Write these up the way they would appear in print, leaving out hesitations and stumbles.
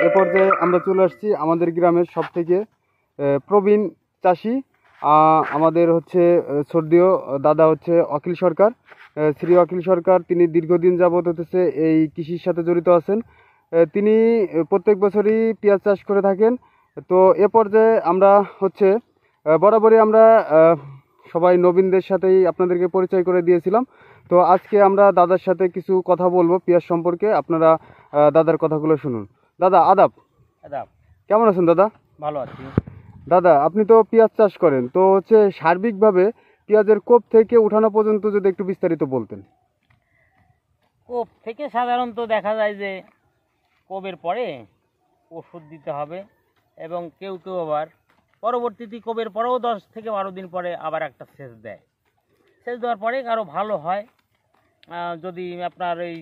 এ পর্যায়ে আমরা চলে আসছি আমাদের গ্রামের সবথেকে প্রবীণ চাষি, আমাদের হচ্ছে শ্রদ্ধেয় দাদা হচ্ছে অখিল সরকার, শ্রী অখিল সরকার। তিনি দীর্ঘদিন যাবৎ হতেছে এই কৃষির সাথে জড়িত আছেন। তিনি প্রত্যেক বছরই পেঁয়াজ চাষ করে থাকেন। তো এ পর্যায়ে আমরা হচ্ছে বরাবরই আমরা সবাই নবীনদের সাথেই আপনাদেরকে পরিচয় করে দিয়েছিলাম। তো আজকে আমরা দাদার সাথে কিছু কথা বলবো পেঁয়াজ সম্পর্কে। আপনারা দাদার কথাগুলো শুনুন। দাদা আদাব। আদাব। কেমন আছেন দাদা? ভালো আছি। দাদা আপনি তো পেঁয়াজ চাষ করেন, তো হচ্ছে সার্বিকভাবে পেঁয়াজের কোপ থেকে উঠানো পর্যন্ত যদি একটু বিস্তারিত বলতেন। কোপ থেকে সাধারণত দেখা যায় যে কোপের পরে ওষুধ দিতে হবে, এবং কেউ কেউ আবার পরবর্তীতে কোপের পরেও 10 থেকে 12 দিন পরে আবার একটা সেচ দেয়। সেচ দেওয়ার পরে আরও ভালো হয়। যদি আপনার এই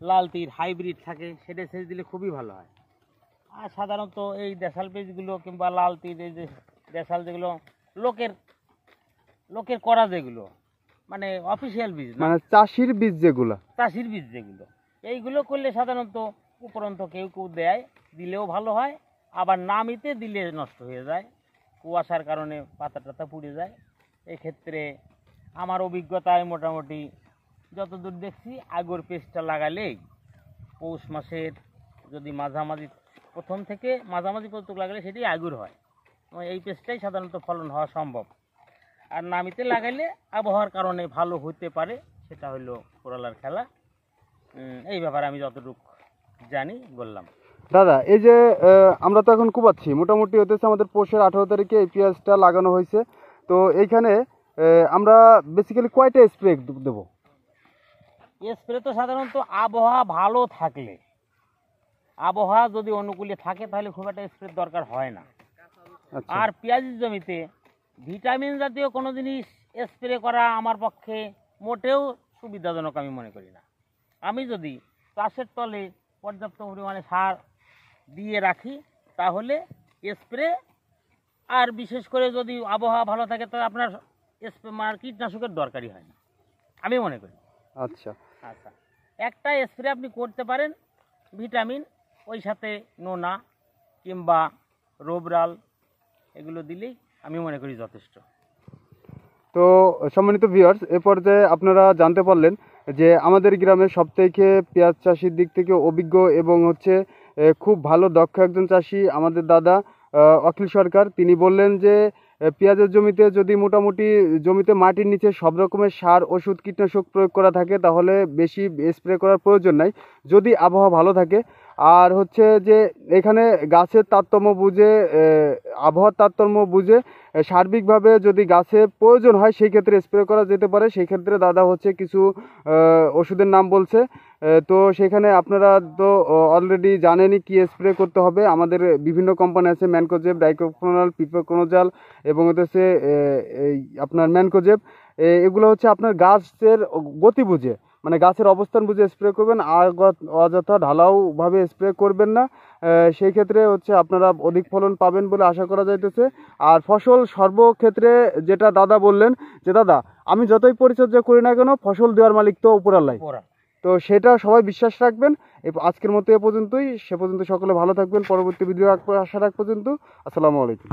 লালতির হাইব্রিড থাকে সেটা সেচ দিলে খুবই ভালো হয়। আর সাধারণত এই দেশাল বীজগুলো কিংবা লালতির এই যে দেশাল যেগুলো লোকের করা যেগুলো মানে অফিসিয়াল বীজ না, মানে চাষির বীজ যেগুলো, চাষির বীজ যেগুলো, এইগুলো করলে সাধারণত উপরন্ত কেউ কেউ দেয়, দিলেও ভালো হয়। আবার নামিতে দিলে নষ্ট হয়ে যায়, কুয়াশার কারণে পাতা টাতা পুড়ে যায়। এক্ষেত্রে আমার অভিজ্ঞতায় মোটামুটি যতদূর দেখছি আগর পেস্টটা লাগালেই পৌষ মাসের যদি মাঝামাঝি প্রথম থেকে মাঝামাঝি পর্যন্ত লাগালে সেটাই আগুর হয়। এই পেস্টটাই সাধারণত ফলন হওয়া সম্ভব। আর নামিতে লাগাইলে আবহাওয়ার কারণে ভালো হতে পারে, সেটা হলো কোরালার খেলা। এই ব্যাপারে আমি যতটুকু জানি বললাম। দাদা এই যে আমরা তো এখন কুবাচ্ছি, মোটামুটি হতেছে আমাদের পৌষের 18 তারিখে এই পেঁয়াজটা লাগানো হয়েছে। তো এইখানে আমরা বেসিক্যালি কয়টা স্প্রে দেবো? স্প্রে তো সাধারণত আবহাওয়া ভালো থাকলে, আবহাওয়া যদি অনুকূলে থাকে তাহলে খুব একটা স্প্রে দরকার হয় না। আর পেঁয়াজের জমিতে ভিটামিন জাতীয় কোনো জিনিস স্প্রে করা আমার পক্ষে মোটেও সুবিধাজনক আমি মনে করি না। আমি যদি চাষের তলে পর্যাপ্ত পরিমাণে সার দিয়ে রাখি তাহলে স্প্রে, আর বিশেষ করে যদি আবহাওয়া ভালো থাকে তাহলে আপনার স্প্রে কীটনাশকের দরকারই হয় না আমি মনে করি। আচ্ছা আচ্ছা, একটা স্প্রে আপনি করতে পারেন ভিটামিন, ওই সাথে নোনা কিংবা রোবরাল এগুলো দিলেই আমি মনে করি যথেষ্ট। তো সম্মানিত ভিউয়ার্স, এ পর্যায়ে আপনারা জানতে পারলেন যে আমাদের গ্রামের সবথেকে পেঁয়াজ চাষির দিক থেকে অভিজ্ঞ এবং হচ্ছে খুব ভালো দক্ষ একজন চাষি আমাদের দাদা অখিল সরকার। তিনি বললেন যে পেঁয়াজের জমিতে যদি মোটামুটি জমিতে মাটির নিচে সব রকমের সার ওষুধ কীটনাশক প্রয়োগ করা থাকে তাহলে বেশি স্প্রে করার প্রয়োজন নাই যদি আবহাওয়া ভালো থাকে। আর হচ্ছে যে এখানে গাছের তারতম্য বুঝে, আবহাওয়ার তারতম্য বুঝে সার্বিকভাবে যদি গাছে প্রয়োজন হয় সেই ক্ষেত্রে স্প্রে করা যেতে পারে। সেই ক্ষেত্রে দাদা হচ্ছে কিছু ওষুধের নাম বলছে। তো সেখানে আপনারা তো অলরেডি জানেনই কি স্প্রে করতে হবে। আমাদের বিভিন্ন কোম্পানি আছে, ম্যানকোজেব, ডাইক্লোফেনাক, পিপ্রোকোনাজল এবং হচ্ছে এই আপনার ম্যানকোজেব। এগুলো হচ্ছে আপনার গাছের গতি বুঝে, মানে গাছের অবস্থান বুঝে স্প্রে করবেন, আর অযথা ঢালাওভাবে স্প্রে করবেন না। সেই ক্ষেত্রে হচ্ছে আপনারা অধিক ফলন পাবেন বলে আশা করা যাইতেছে। আর ফসল সর্বক্ষেত্রে যেটা দাদা বললেন যে দাদা আমি যতই পরিচর্যা করি না কেন ফসল দেওয়ার মালিক তো উপরালাই, তো সেটা সবাই বিশ্বাস রাখবেন। আজকের মতো এ পর্যন্তই। সে পর্যন্ত সকলে ভালো থাকবেন। পরবর্তী ভিডিও আসার আগ পর্যন্ত আসসালামু আলাইকুম।